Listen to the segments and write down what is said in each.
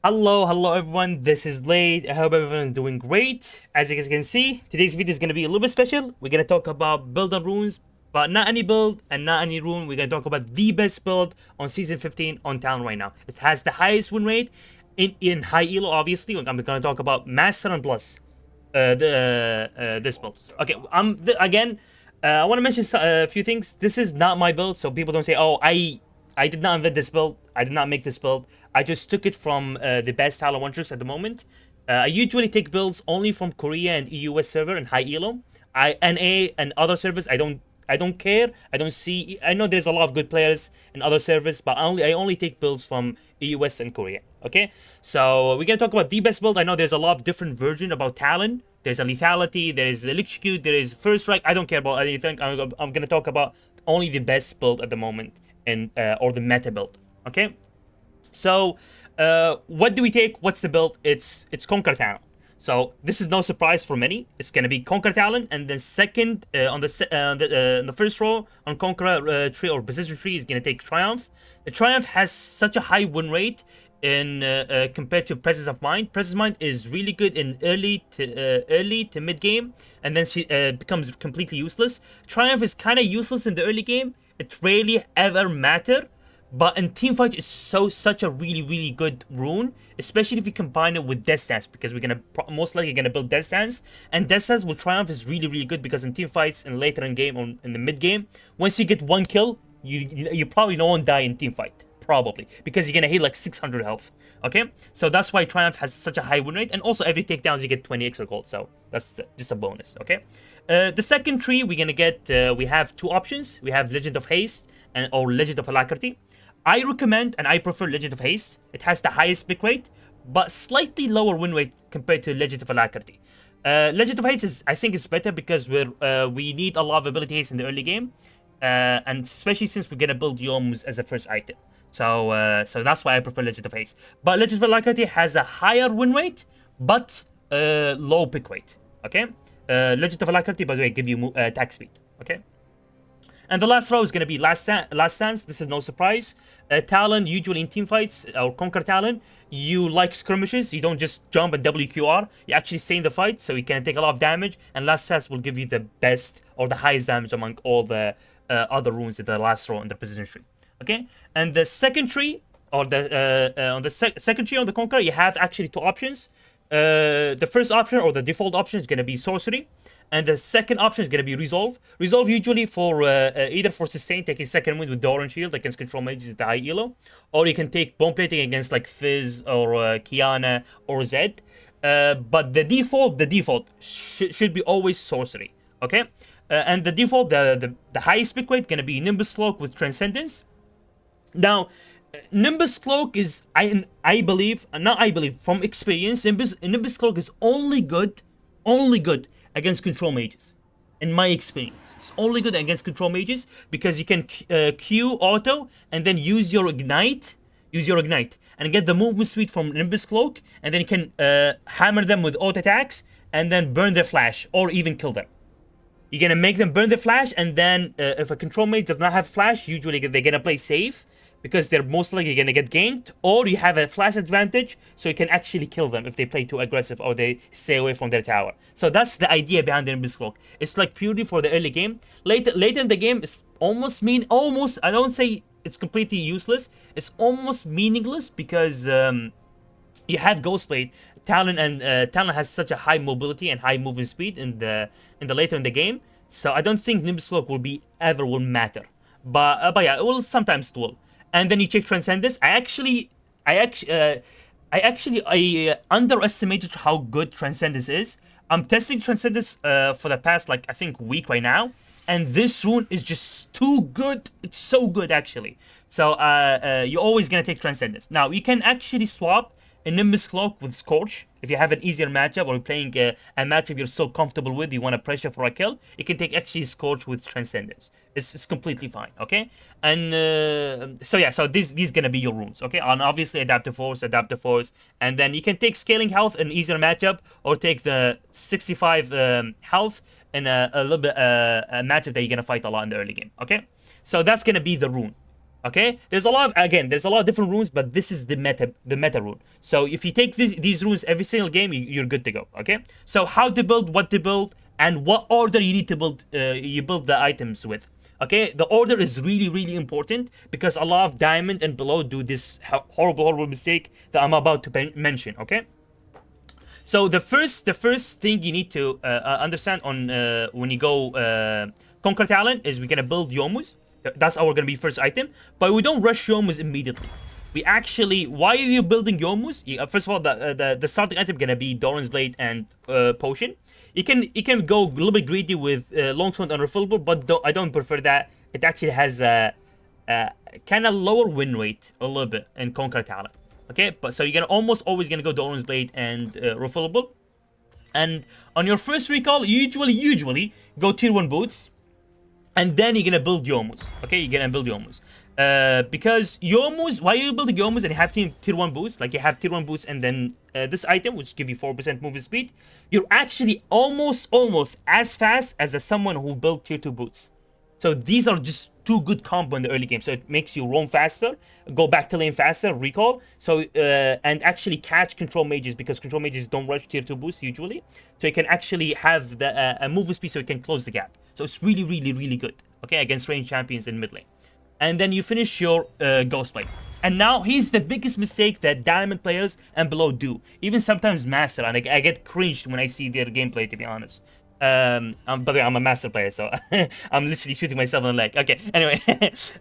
Hello everyone, this is Blade. I hope everyone is doing great. As you guys can see, today's video is going to be a little bit special. We're going to talk about build on runes, but not any build and not any rune. We're going to talk about the best build on Season 15 on Talon right now. It has the highest win rate in high elo, obviously. I'm going to talk about Master and Plus, this build. Okay, I want to mention a few things. This is not my build, so people don't say, oh, I did not invent this build. I did not make this build. I just took it from the best Talon one tricks at the moment. I usually take builds only from Korea and EUS server and high elo. NA and other servers, I don't care. I don't see. I know there's a lot of good players in other servers, but I only take builds from EUS and Korea. Okay, so we're gonna talk about the best build. I know there's a lot of different versions about Talon. There's a lethality. There is electrocute. There is first strike. I don't care about anything. I'm gonna talk about only the best build at the moment and or the meta build. Okay, so what do we take? What's the build? It's Conqueror Talon. So this is no surprise for many. It's gonna be Conqueror Talon, and then second on the first row on Conqueror tree or position tree is gonna take Triumph. The Triumph has such a high win rate in compared to Presence of Mind. Presence of Mind is really good in early to mid game, and then she becomes completely useless. Triumph is kind of useless in the early game. It rarely ever matter, but in teamfight it's such a really good rune, especially if you combine it with Death Stance, because we're gonna most likely gonna build Death Stance, and Death Stance with Triumph is really good because in teamfights and later in game or in the mid game, once you get one kill, you probably won't die in teamfight. Probably because you're gonna hit like 600 health. Okay, so that's why Triumph has such a high win rate, and also every takedowns you get 20 extra gold, so that's just a bonus. Okay, the second tree we're gonna get, we have two options. We have Legend of Haste or Legend of Alacrity. I recommend and I prefer Legend of Haste. It has the highest pick rate, but slightly lower win rate compared to Legend of Alacrity. Legend of Haste is, I think, is better because we need a lot of ability haste in the early game, and especially since we're gonna build Yoms as a first item. So that's why I prefer Legend of Haste. But Legend of Alacrity has a higher win rate, but low pick rate. Okay. Legend of Alacrity, by the way, give you attack speed. Okay. And the last row is going to be Last Stance. This is no surprise. Talon, usually in teamfights, or Conquer Talon, you like skirmishes. You don't just jump and WQR. You actually stay in the fight, so you can take a lot of damage. And Last Stance will give you the best or the highest damage among all the other runes in the last row in the position tree. Okay, and the second tree, or the on the second tree on the Conqueror, you have actually two options. The first option or the default option is going to be Sorcery, and the second option is going to be Resolve. Resolve usually for either for Sustain, taking second wind with the Orange Shield against control mages at the high elo, or you can take Bone Plating against like Fizz or Kiana or Zed. But the default should be always Sorcery. Okay, and the default, the highest pick rate going to be Nimbus Cloak with Transcendence. Now, Nimbus Cloak is, I believe, from experience, Nimbus Cloak is only good against control mages. In my experience, it's only good against control mages because you can Q auto and then use your ignite, and get the movement speed from Nimbus Cloak, and then you can hammer them with auto attacks and then burn their flash or even kill them. You're gonna make them burn the flash, and then if a control mage does not have flash, usually they're gonna play safe because they're most likely gonna get ganked, or you have a flash advantage, so you can actually kill them if they play too aggressive or they stay away from their tower. So that's the idea behind the Nimbus Cloak. It's like purely for the early game. Later in the game, it's almost I don't say it's completely useless. It's almost meaningless because you had Ghostblade. Talon has such a high mobility and high movement speed in the later in the game, so I don't think Nimbus Cloak will matter. But yeah, it will sometimes. It will. And then you check Transcendence. I underestimated how good Transcendence is. I'm testing Transcendence for the past, like, I think week right now, and this rune is just too good. It's so good, actually. So you're always gonna take Transcendence. Now you can actually swap a Nimbus Cloak with Scorch. If you have an easier matchup or you're playing a matchup you're so comfortable with, you want to pressure for a kill, you can take actually Scorch with Transcendence. It's completely fine, okay? And so these gonna be your runes, okay? And obviously Adaptive Force, and then you can take Scaling Health in easier matchup, or take the 65 health in a little bit a matchup that you're gonna fight a lot in the early game, okay? So that's gonna be the rune. Okay, there's a lot of, again, there's a lot of different runes, but this is the meta rune. So if you take these runes every single game, you're good to go. Okay, so how to build, what to build, and what order you need to build, you build the items with. Okay, the order is really important because a lot of diamond and below do this horrible mistake that I'm about to mention. Okay, so the first thing you need to understand on when you go Conquer Talon is we're gonna build Yomus. That's our gonna be first item, but we don't rush Yomus immediately. We actually, why are you building Yomus? First of all, the starting item gonna be Doran's Blade and Potion. You can go a little bit greedy with Longsword and Refillable, but I don't prefer that. It actually has a kind of lower win rate a little bit in Conquer Talon. Okay, but so you're gonna almost always gonna go Doran's Blade and Refillable. And on your first recall, usually go tier 1 boots. And then you're gonna build Yomus. Okay, you're gonna build Yomus. Because Yomus, why are you building Yomus and you have tier 1 boots? Like you have tier 1 boots and then this item, which give you 4% movement speed. You're actually almost as fast as someone who built tier 2 boots. So these are just too good combo in the early game. So it makes you roam faster, go back to lane faster, recall. So and actually catch control mages because control mages don't rush tier 2 boosts usually. So you can actually have the a movement speed so you can close the gap. So it's really good. Okay, against range champions in mid lane. And then you finish your Ghostblade. And now here's the biggest mistake that diamond players and below do. Even sometimes master, and I get cringed when I see their gameplay, to be honest. By the way, I'm a master player, so I'm literally shooting myself in the leg. Okay, anyway.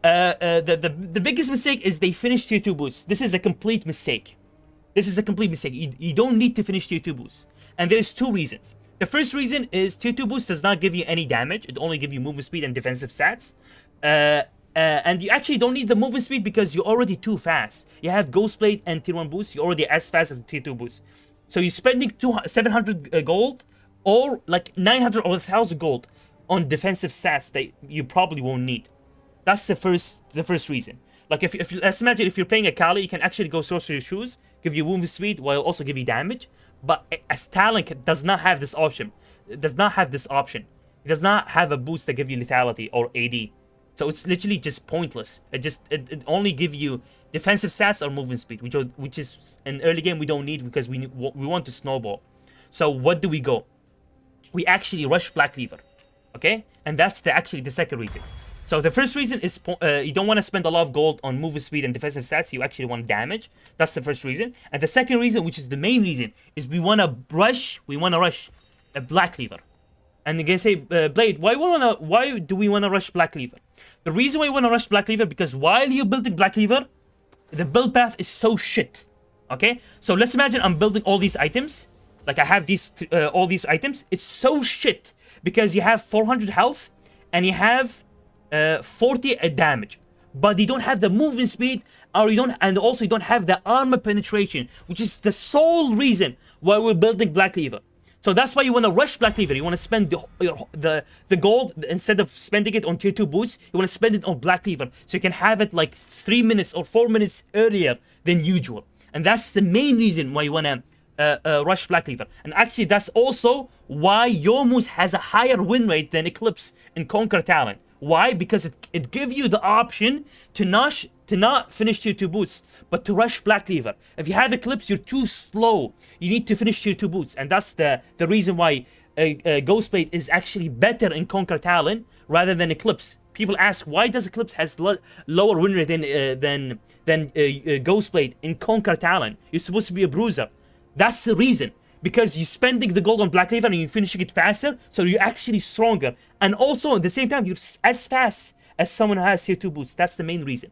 The biggest mistake is they finish tier 2 boosts. This is a complete mistake. This is a complete mistake. You don't need to finish tier 2 boosts. And there's two reasons. The first reason is tier 2 boost does not give you any damage. It only gives you movement speed and defensive stats. And you actually don't need the movement speed because you're already too fast. You have Ghostblade and tier 1 boost. You're already as fast as tier 2 boost. So you're spending 700 gold or like 900 or 1,000 gold on defensive stats that you probably won't need. That's the first reason. Like if let's imagine if you're playing a Kali, you can actually go Sorcery Shoes, give you movement speed while also give you damage. But as Talon does not have this option. It does not have this option. It does not have a boost that give you lethality or AD. So it's literally just pointless. It only gives you defensive stats or movement speed, which is in early game we don't need because we want to snowball. So what do we go? We actually rush Black Cleaver. Okay? And that's actually the second reason. So the first reason is you don't want to spend a lot of gold on movement speed and defensive stats. You actually want damage. That's the first reason. And the second reason, which is the main reason, is we want to rush a Black Cleaver. And you're gonna say, Blade, why do we want to rush Black Cleaver? The reason why we want to rush Black Cleaver because while you're building Black Cleaver, the build path is so shit. Okay? So let's imagine I'm building all these items. Like I have these all these items. It's so shit because you have 400 health and you have 40 damage, but you don't have the movement speed, or you don't have the armor penetration, which is the sole reason why we're building Black Cleaver. So that's why you want to rush Black Cleaver. You want to spend the gold instead of spending it on tier 2 boots. You want to spend it on Black Cleaver so you can have it like 3 minutes or 4 minutes earlier than usual. And that's the main reason why you want to rush Black Cleaver. And actually, that's also why Yomus has a higher win rate than Eclipse in Conquer Talon. Why? Because it gives you the option to not finish tier 2 boots, but to rush Black Cleaver. If you have Eclipse, you're too slow. You need to finish tier 2 boots. And that's the reason why Ghostblade is actually better in Conquer Talon rather than Eclipse. People ask, why does Eclipse has lower win rate than Ghostblade in Conquer Talon? You're supposed to be a bruiser. That's the reason. Because you're spending the gold on Black Cleaver and you're finishing it faster, so you're actually stronger. And also, at the same time, you're as fast as someone who has tier 2 boots. That's the main reason.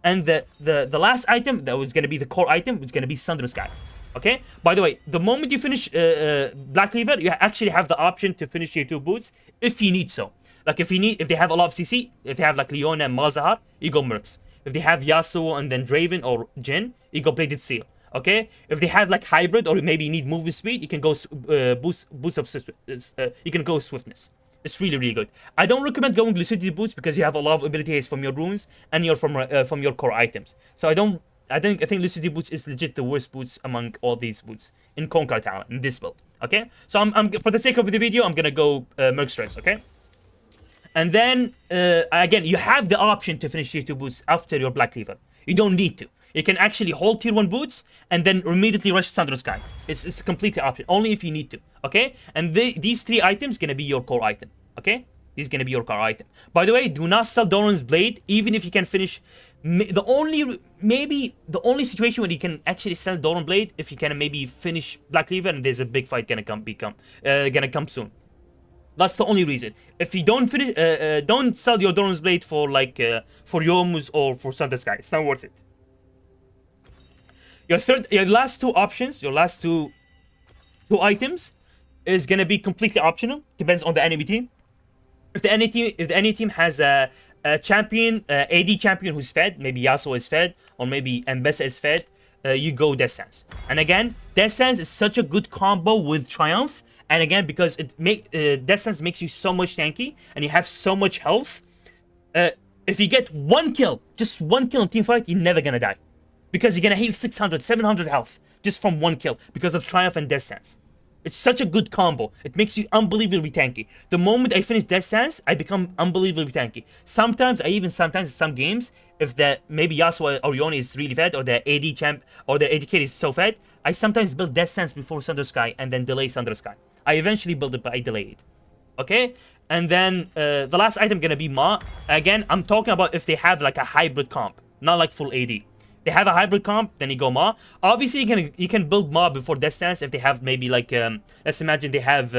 And the last item, that was going to be the core item, was going to be Sundered Sky. Okay? By the way, the moment you finish Black Cleaver, you actually have the option to finish tier 2 boots if you need so. Like if they have a lot of CC, if they have like Leona and Malzahar, you go Mercs. If they have Yasuo and then Draven or Jhin, you go Bladed Seal. Okay, if they have like hybrid or maybe you need movement speed, you can go boost of you can go swiftness. It's really good. I don't recommend going lucidity boots because you have a lot of abilities from your runes and from your core items. So I think lucidity boots is legit the worst boots among all these boots in Conquer Talon in this build. Okay, so I'm for the sake of the video, I'm gonna go Merc Stress. Okay. And then, again, you have the option to finish tier 2 boots after your Black Cleaver. You don't need to. You can actually hold tier 1 boots and then immediately rush Sundered Sky. It's completely option, only if you need to, okay? And these 3 items gonna be your core item, okay? This is gonna be your core item. By the way, do not sell Doran's Blade, even if you can finish... The only situation where you can actually sell Doran Blade if you can maybe finish Black Cleaver and there's a big fight gonna come soon. That's the only reason. If you don't finish, don't sell your Doran's Blade for like for Yomus or for Sundered Sky. It's not worth it. Your last 2 options, your last two items, is gonna be completely optional. Depends on the enemy team. If the enemy team has a champion, AD champion who's fed, maybe Yasuo is fed, or maybe Mbessa is fed, you go Death Sands. And again, Death Sands is such a good combo with Triumph. And again, because Death Sands makes you so much tanky, and you have so much health, if you get 1 kill, just 1 kill in teamfight, you're never gonna die. Because you're gonna heal 600, 700 health just from 1 kill because of Triumph and Death Sands. It's such a good combo. It makes you unbelievably tanky. The moment I finish Death Sands, I become unbelievably tanky. Sometimes in some games, if maybe Yasuo or Yone is really fed, or the AD champ or the AD carry is so fed, I sometimes build Death Sands before Sundered Sky and then delay Sundered Sky. I eventually build it, but I delay it. Okay? And then the last item gonna be Ma. Again, I'm talking about if they have like a hybrid comp, not like full AD. They have a hybrid comp, then you go Ma. Obviously, you can build Ma before Death Sands if they have maybe like let's imagine they have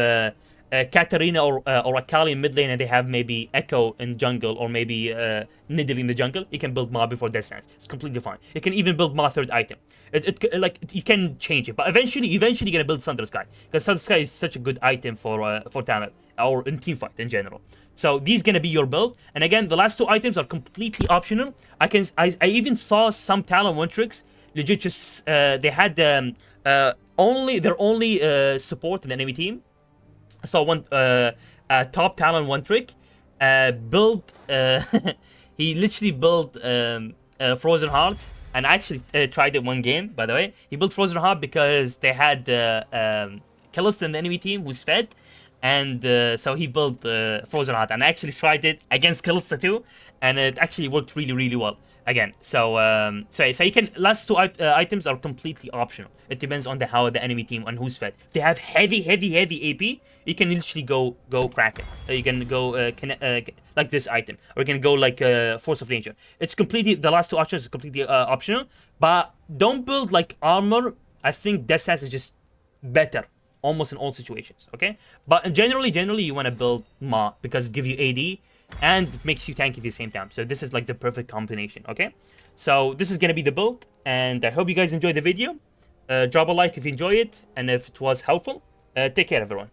Katarina or Akali in mid lane, and they have maybe Echo in jungle, or maybe Nidalee in the jungle. You can build Ma before Death Sands. It's completely fine. You can even build Ma 3rd item. You can change it, but eventually you're gonna build Sundered Sky, because Sundered Sky is such a good item for Talon or in teamfight in general. So these gonna be your build. And again, the last 2 items are completely optional. I even saw some Talon 1 tricks legit just they had their only support in the enemy team. I saw one top Talon 1 trick build. He literally built Frozen Heart, and I actually tried it 1 game, by the way. He built Frozen Heart because they had Kalista in the enemy team who's fed, and so he built Frozen Heart, and I actually tried it against Kalista too, and it actually worked really, really well. Again, so you can, last 2 items are completely optional. It depends on how the enemy team and who's fed. If they have heavy AP, you can literally go crack it. You can go like this item, or you can go like Force of Nature. It's completely, the last 2 options are completely optional, but don't build like armor. I think Death Sands is just better almost in all situations, okay? But generally you want to build Ma because it gives you AD and it makes you tanky at the same time. So this is like the perfect combination, okay? So this is gonna be the build, and I hope you guys enjoyed the video. Drop a like if you enjoy it, and if it was helpful. Take care, everyone.